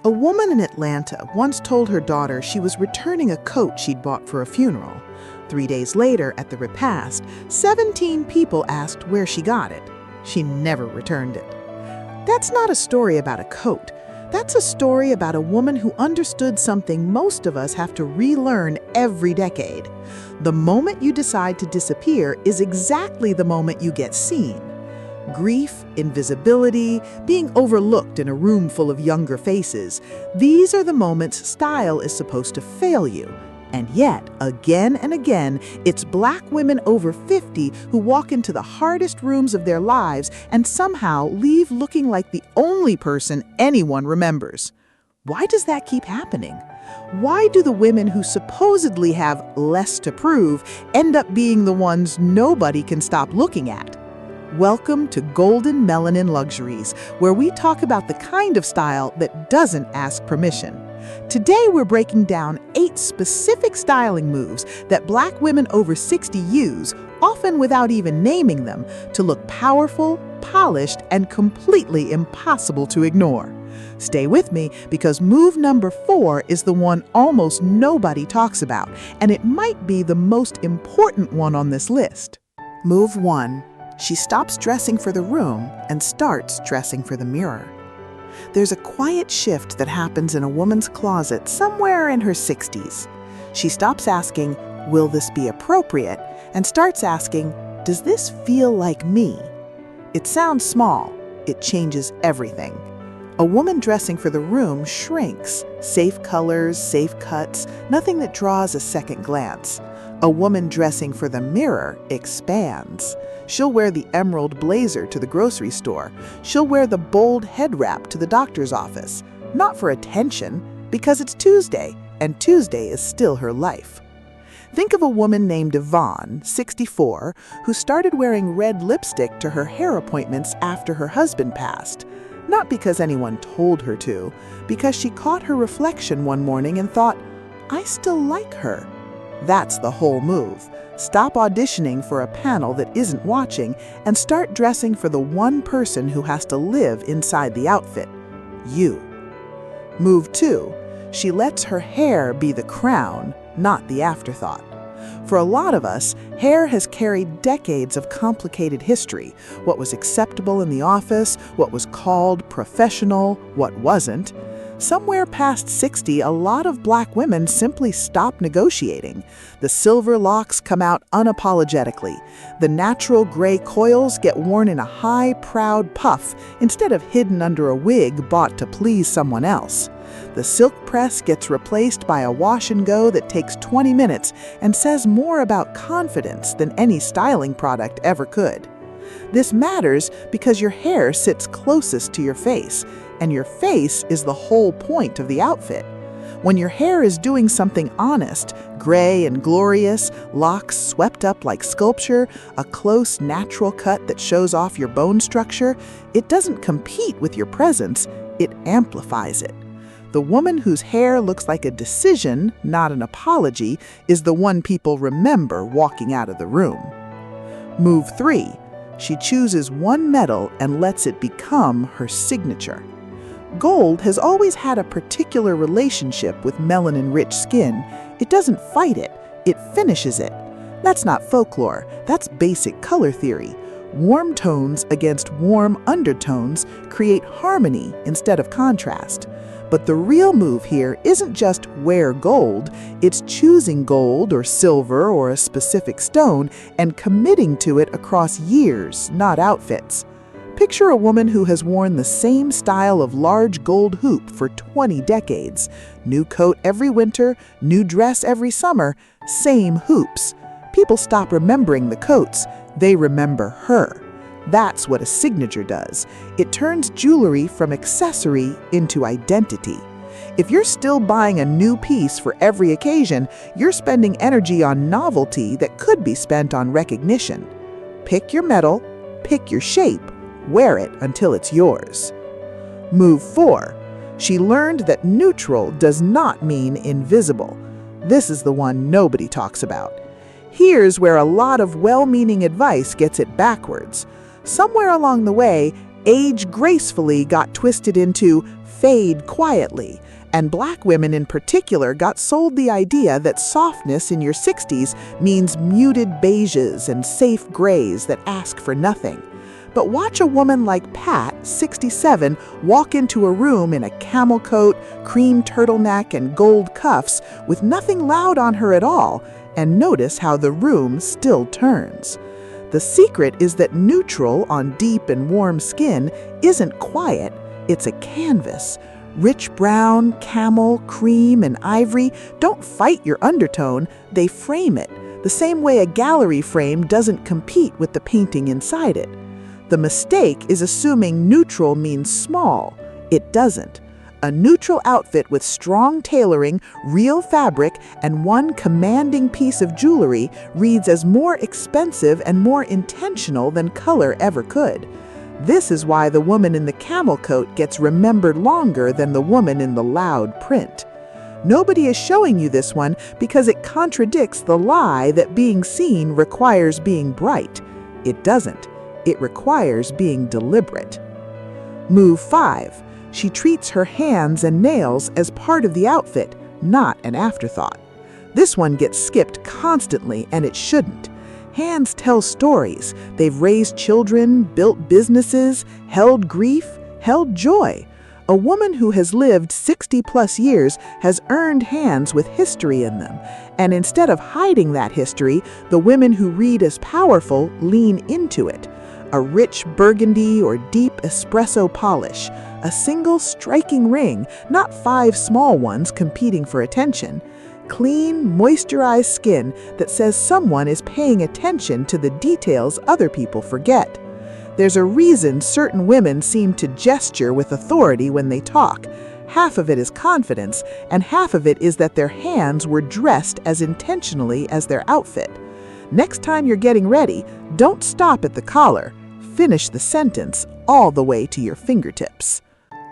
A woman in Atlanta once told her daughter she was returning a coat she'd bought for a funeral. 3 days later, at the repast, 17 people asked where she got it. She never returned it. That's not a story about a coat. That's a story about a woman who understood something most of us have to relearn every decade. The moment you decide to disappear is exactly the moment you get seen. Grief, invisibility, being overlooked in a room full of younger faces, these are the moments style is supposed to fail you. And yet, again and again, it's Black women over 50 who walk into the hardest rooms of their lives and somehow leave looking like the only person anyone remembers. Why does that keep happening? Why do the women who supposedly have less to prove end up being the ones nobody can stop looking at? Welcome to Golden Melanin Luxuries, where we talk about the kind of style that doesn't ask permission. Today we're breaking down 8 specific styling moves that Black women over 60 use, often without even naming them, to look powerful, polished, and completely impossible to ignore. Stay with me because move number 4 is the one almost nobody talks about, and it might be the most important one on this list. Move 1. She stops dressing for the room and starts dressing for the mirror. There's a quiet shift that happens in a woman's closet somewhere in her 60s. She stops asking, "Will this be appropriate?" and starts asking, "Does this feel like me?" It sounds small. It changes everything. A woman dressing for the room shrinks. Safe colors, safe cuts, nothing that draws a second glance. A woman dressing for the mirror expands. She'll wear the emerald blazer to the grocery store. She'll wear the bold head wrap to the doctor's office. Not for attention, because it's Tuesday, and Tuesday is still her life. Think of a woman named Yvonne, 64, who started wearing red lipstick to her hair appointments after her husband passed. Not because anyone told her to, because she caught her reflection one morning and thought, "I still like her." That's the whole move. Stop auditioning for a panel that isn't watching and start dressing for the one person who has to live inside the outfit, you. Move 2. She lets her hair be the crown, not the afterthought. For a lot of us, hair has carried decades of complicated history. What was acceptable in the office, what was called professional, what wasn't. Somewhere past 60, a lot of Black women simply stop negotiating. The silver locks come out unapologetically. The natural gray coils get worn in a high, proud puff instead of hidden under a wig bought to please someone else. The silk press gets replaced by a wash and go that takes 20 minutes and says more about confidence than any styling product ever could. This matters because your hair sits closest to your face, and your face is the whole point of the outfit. When your hair is doing something honest, gray and glorious, locks swept up like sculpture, a close, natural cut that shows off your bone structure, it doesn't compete with your presence, it amplifies it. The woman whose hair looks like a decision, not an apology, is the one people remember walking out of the room. Move 3. She chooses one metal and lets it become her signature. Gold has always had a particular relationship with melanin-rich skin. It doesn't fight it, it finishes it. That's not folklore, that's basic color theory. Warm tones against warm undertones create harmony instead of contrast. But the real move here isn't just wear gold, it's choosing gold or silver or a specific stone and committing to it across years, not outfits. Picture a woman who has worn the same style of large gold hoop for 20 decades. New coat every winter, new dress every summer, same hoops. People stop remembering the coats, they remember her. That's what a signature does. It turns jewelry from accessory into identity. If you're still buying a new piece for every occasion, you're spending energy on novelty that could be spent on recognition. Pick your metal, pick your shape, wear it until it's yours. Move 4. She learned that neutral does not mean invisible. This is the one nobody talks about. Here's where a lot of well-meaning advice gets it backwards. Somewhere along the way, age gracefully got twisted into fade quietly, and Black women in particular got sold the idea that softness in your 60s means muted beiges and safe grays that ask for nothing. But watch a woman like Pat, 67, walk into a room in a camel coat, cream turtleneck, and gold cuffs with nothing loud on her at all, and notice how the room still turns. The secret is that neutral on deep and warm skin isn't quiet, it's a canvas. Rich brown, camel, cream, and ivory don't fight your undertone, they frame it, the same way a gallery frame doesn't compete with the painting inside it. The mistake is assuming neutral means small. It doesn't. A neutral outfit with strong tailoring, real fabric, and one commanding piece of jewelry reads as more expensive and more intentional than color ever could. This is why the woman in the camel coat gets remembered longer than the woman in the loud print. Nobody is showing you this one because it contradicts the lie that being seen requires being bright. It doesn't. It requires being deliberate. Move 5. She treats her hands and nails as part of the outfit, not an afterthought. This one gets skipped constantly, and it shouldn't. Hands tell stories. They've raised children, built businesses, held grief, held joy. A woman who has lived 60+ years has earned hands with history in them. And instead of hiding that history, the women who read as powerful lean into it. A rich burgundy or deep espresso polish, a single striking ring, not 5 small ones competing for attention. Clean, moisturized skin that says someone is paying attention to the details other people forget. There's a reason certain women seem to gesture with authority when they talk. Half of it is confidence, and half of it is that their hands were dressed as intentionally as their outfit. Next time you're getting ready, don't stop at the collar. Finish the sentence all the way to your fingertips.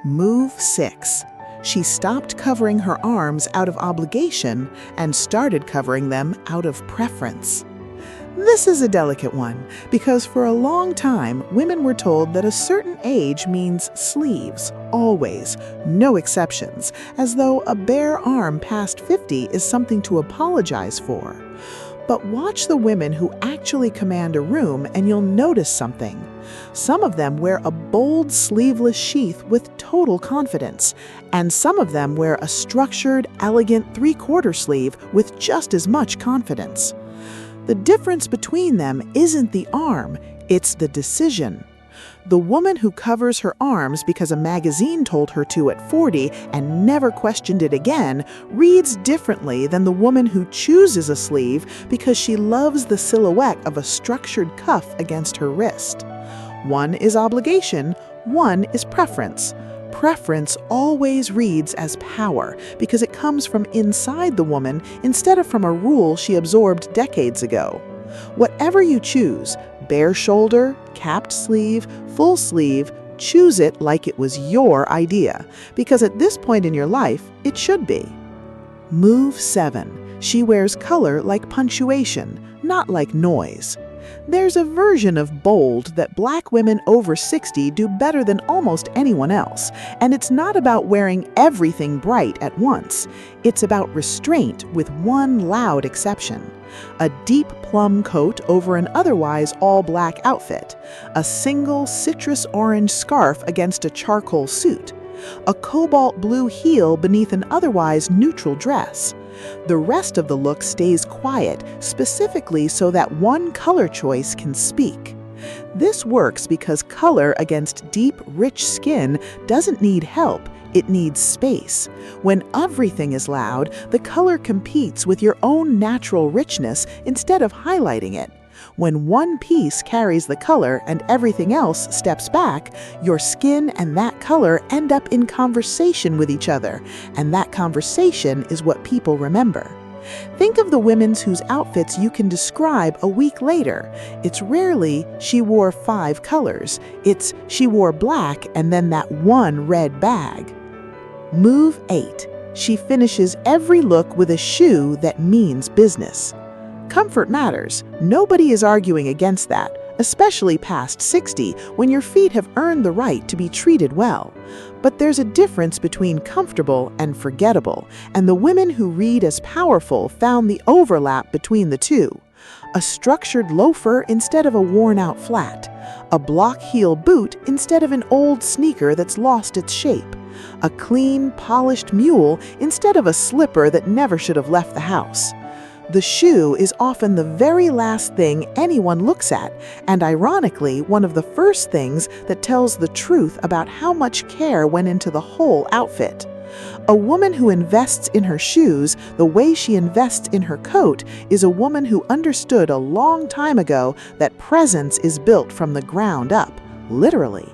Move 6. She stopped covering her arms out of obligation and started covering them out of preference. This is a delicate one because for a long time, women were told that a certain age means sleeves, always, no exceptions, as though a bare arm past 50 is something to apologize for. But watch the women who actually command a room and you'll notice something. Some of them wear a bold sleeveless sheath with total confidence, and some of them wear a structured, elegant 3/4 sleeve with just as much confidence. The difference between them isn't the arm, it's the decision. The woman who covers her arms because a magazine told her to at 40 and never questioned it again reads differently than the woman who chooses a sleeve because she loves the silhouette of a structured cuff against her wrist. One is obligation, one is preference. Preference always reads as power because it comes from inside the woman instead of from a rule she absorbed decades ago. Whatever you choose, bare shoulder, capped sleeve, full sleeve, choose it like it was your idea, because at this point in your life, it should be. Move 7. She wears color like punctuation, not like noise. There's a version of bold that Black women over 60 do better than almost anyone else, and it's not about wearing everything bright at once. It's about restraint with one loud exception. A deep plum coat over an otherwise all-black outfit, a single citrus orange scarf against a charcoal suit, a cobalt blue heel beneath an otherwise neutral dress. The rest of the look stays quiet, specifically so that one color choice can speak. This works because color against deep, rich skin doesn't need help, it needs space. When everything is loud, the color competes with your own natural richness instead of highlighting it. When one piece carries the color and everything else steps back, your skin and that color end up in conversation with each other, and that conversation is what people remember. Think of the women whose outfits you can describe a week later. It's rarely, she wore 5 colors. It's, she wore black and then that one red bag. Move 8. She finishes every look with a shoe that means business. Comfort matters. Nobody is arguing against that. especially past 60 when your feet have earned the right to be treated well. But there's a difference between comfortable and forgettable, and the women who read as powerful found the overlap between the two. A structured loafer instead of a worn-out flat. A block heel boot instead of an old sneaker that's lost its shape. A clean, polished mule instead of a slipper that never should have left the house. The shoe is often the very last thing anyone looks at, and ironically, one of the first things that tells the truth about how much care went into the whole outfit. A woman who invests in her shoes the way she invests in her coat is a woman who understood a long time ago that presence is built from the ground up, literally.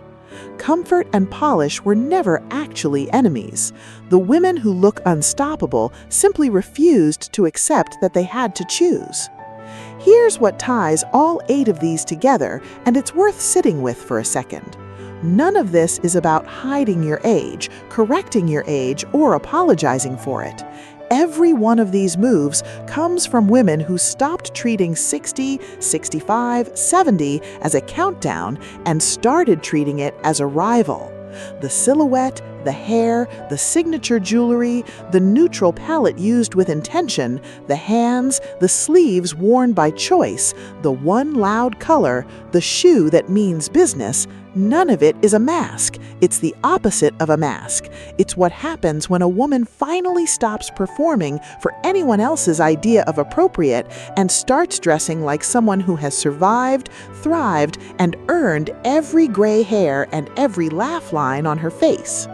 Comfort and polish were never actually enemies. The women who look unstoppable simply refused to accept that they had to choose. Here's what ties all 8 of these together, and it's worth sitting with for a second. None of this is about hiding your age, correcting your age, or apologizing for it. Every one of these moves comes from women who stopped treating 60, 65, 70 as a countdown and started treating it as a rival. The silhouette, the hair, the signature jewelry, the neutral palette used with intention, the hands, the sleeves worn by choice, the one loud color, the shoe that means business, none of it is a mask. It's the opposite of a mask. It's what happens when a woman finally stops performing for anyone else's idea of appropriate and starts dressing like someone who has survived, thrived, and earned every gray hair and every laugh line on her face.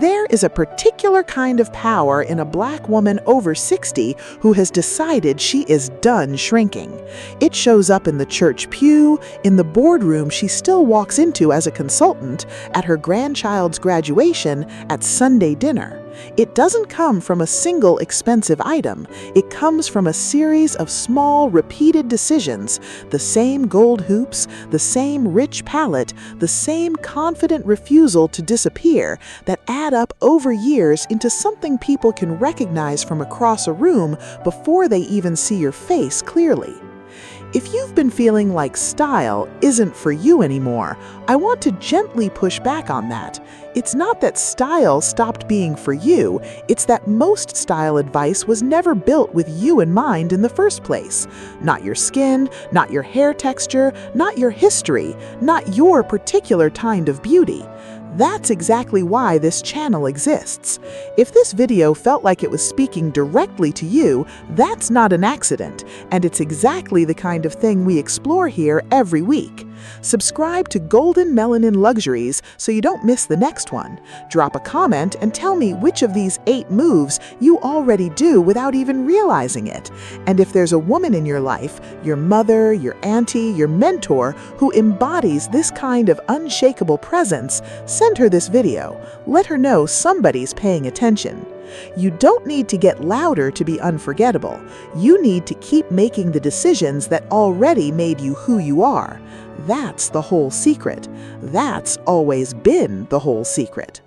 There is a particular kind of power in a Black woman over 60 who has decided she is done shrinking. It shows up in the church pew, in the boardroom she still walks into as a consultant, at her grandchild's graduation, at Sunday dinner. It doesn't come from a single expensive item. It comes from a series of small, repeated decisions, the same gold hoops, the same rich palette, the same confident refusal to disappear that add up over years into something people can recognize from across a room before they even see your face clearly. If you've been feeling like style isn't for you anymore, I want to gently push back on that. It's not that style stopped being for you, it's that most style advice was never built with you in mind in the first place. Not your skin, not your hair texture, not your history, not your particular kind of beauty. That's exactly why this channel exists. If this video felt like it was speaking directly to you, that's not an accident, and it's exactly the kind of thing we explore here every week. Subscribe to Golden Melanin Luxuries so you don't miss the next one. Drop a comment and tell me which of these 8 moves you already do without even realizing it. And if there's a woman in your life, your mother, your auntie, your mentor, who embodies this kind of unshakable presence, send her this video. Let her know somebody's paying attention. You don't need to get louder to be unforgettable. You need to keep making the decisions that already made you who you are. That's the whole secret. That's always been the whole secret.